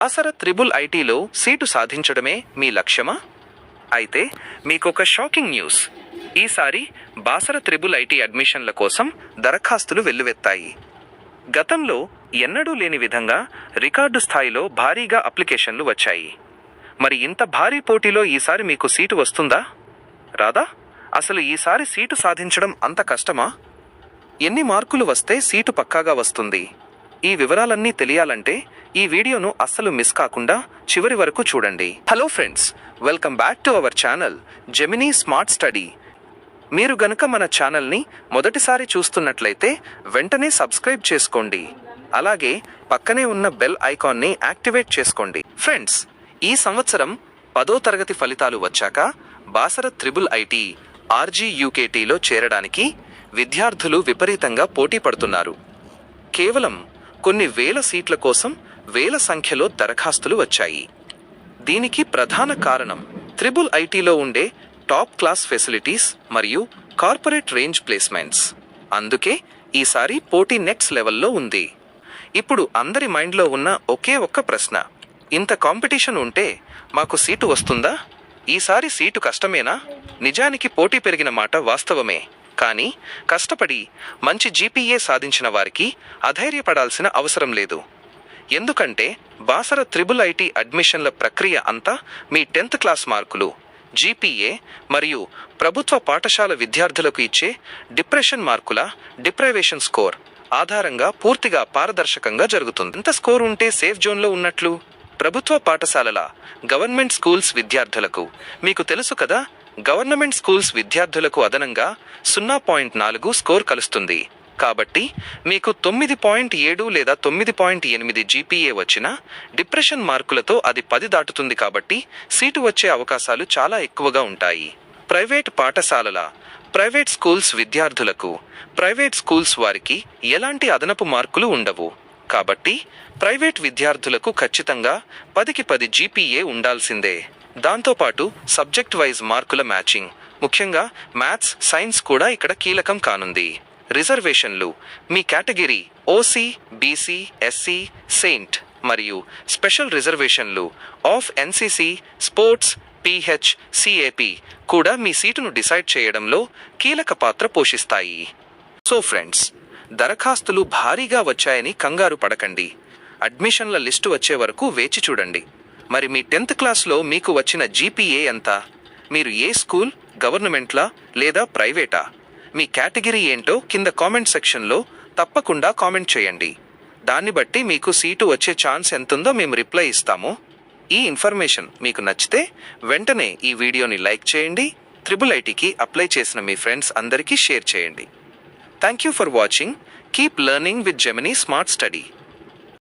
Basara triple ఐటీలో seat సాధించడమే మీ లక్ష్యమా? అయితే మీకొక షాకింగ్ న్యూస్. ఈసారి బాసర త్రిబుల్ ఐటీ అడ్మిషన్ల కోసం దరఖాస్తులు వెల్లువెత్తాయి. గతంలో ఎన్నడూ లేని విధంగా రికార్డు స్థాయిలో భారీగా అప్లికేషన్లు వచ్చాయి. మరి ఇంత భారీ పోటీలో ఈసారి మీకు సీటు వస్తుందా? రాదా? అసలు ఈసారి సీటు సాధించడం అంత కష్టమా? ఎన్ని మార్కులు వస్తే సీటు పక్కాగా వస్తుంది? ఈ వివరాలన్నీ తెలియాలంటే ఈ వీడియోను అస్సలు మిస్ కాకుండా చివరి వరకు చూడండి. Hello friends, welcome back to our channel Gemini smart study. మీరు గనుక మన ఛానల్ని మొదటిసారి చూస్తున్నట్లయితే వెంటనే సబ్స్క్రైబ్ చేసుకోండి. అలాగే పక్కనే ఉన్న బెల్ ఐకాన్ని యాక్టివేట్ చేసుకోండి. ఫ్రెండ్స్, ఈ సంవత్సరం 10వ తరగతి ఫలితాలు వచ్చాక బాసర త్రిబుల్ ఐటీ RGUKTలో చేరడానికి విద్యార్థులు విపరీతంగా పోటీ పడుతున్నారు. కేవలం కొన్ని వేల సీట్ల కోసం వేల సంఖ్యలో దరఖాస్తులు వచ్చాయి. దీనికి ప్రధాన కారణం త్రిబుల్ ఐటీలో ఉండే టాప్ క్లాస్ ఫెసిలిటీస్ మరియు కార్పొరేట్ రేంజ్ ప్లేస్మెంట్స్. అందుకే ఈసారి పోటీ నెక్స్ట్ లెవెల్లో ఉంది. ఇప్పుడు అందరి మైండ్లో ఉన్న ఒకే ఒక్క ప్రశ్న, ఇంత కాంపిటీషన్ ఉంటే మాకు సీటు వస్తుందా? ఈసారి సీటు కష్టమేనా? నిజానికి పోటీ పెరిగిన మాట వాస్తవమే. కానీ కష్టపడి మంచి GPA సాధించిన వారికి అధైర్యపడాల్సిన అవసరం లేదు. ఎందుకంటే బాసర త్రిబుల్ ఐటీ అడ్మిషన్ల ప్రక్రియ అంతా మీ 10th క్లాస్ మార్కులు, GPA మరియు ప్రభుత్వ పాఠశాల విద్యార్థులకు ఇచ్చే డిప్రెషన్ మార్కుల డిప్రైవేషన్ స్కోర్ ఆధారంగా పూర్తిగా పారదర్శకంగా జరుగుతుంది. ఎంత స్కోర్ ఉంటే సేఫ్ జోన్లో ఉన్నట్లు? ప్రభుత్వ పాఠశాలల గవర్నమెంట్ స్కూల్స్ విద్యార్థులకు మీకు తెలుసు కదా, గవర్నమెంట్ స్కూల్స్ విద్యార్థులకు అదనంగా 0.4 స్కోర్ కలుస్తుంది. కాబట్టి మీకు 9.7 లేదా 9.8 GPA వచ్చిన డిప్రెషన్ మార్కులతో అది 10 దాటుతుంది. కాబట్టి సీటు వచ్చే అవకాశాలు చాలా ఎక్కువగా ఉంటాయి. ప్రైవేట్ పాఠశాలల ప్రైవేట్ స్కూల్స్ విద్యార్థులకు ప్రైవేట్ స్కూల్స్ వారికి ఎలాంటి అదనపు మార్కులు ఉండవు. కాబట్టి ప్రైవేట్ విద్యార్థులకు ఖచ్చితంగా 10కి 10 GPA ఉండాల్సిందే. దాంతోపాటు సబ్జెక్ట్ వైజ్ మార్కుల మ్యాచింగ్, ముఖ్యంగా మ్యాథ్స్, సైన్స్ కూడా ఇక్కడ కీలకం కానుంది. రిజర్వేషన్లు మీ కేటగిరీ OC, BC, SC, సెయింట్ మరియు స్పెషల్ రిజర్వేషన్లు of NCC, sports, PH, CAP కూడా మీ సీటును డిసైడ్ చేయడంలో కీలక పాత్ర పోషిస్తాయి. సో ఫ్రెండ్స్, దరఖాస్తులు భారీగా వచ్చాయని కంగారు పడకండి. అడ్మిషన్ల లిస్టు వచ్చే వరకు వేచి చూడండి. మరి మీ 10th క్లాస్లో మీకు వచ్చిన GPA ఎంత? మీరు ఏ స్కూల్, గవర్నమెంట్లా లేదా ప్రైవేటా? మీ కేటగిరీ ఏంటో కింద కామెంట్ సెక్షన్లో తప్పకుండా కామెంట్ చేయండి. దాన్ని బట్టి మీకు సీటు వచ్చే ఛాన్స్ ఎంతుందో మేము రిప్లై ఇస్తాము. ఈ ఇన్ఫర్మేషన్ మీకు నచ్చితే వెంటనే ఈ వీడియోని లైక్ చేయండి. త్రిబుల్ ఐటీకి అప్లై చేసిన మీ ఫ్రెండ్స్ అందరికీ షేర్ చేయండి. Thank you for watching. Keep learning with Gemini smart study.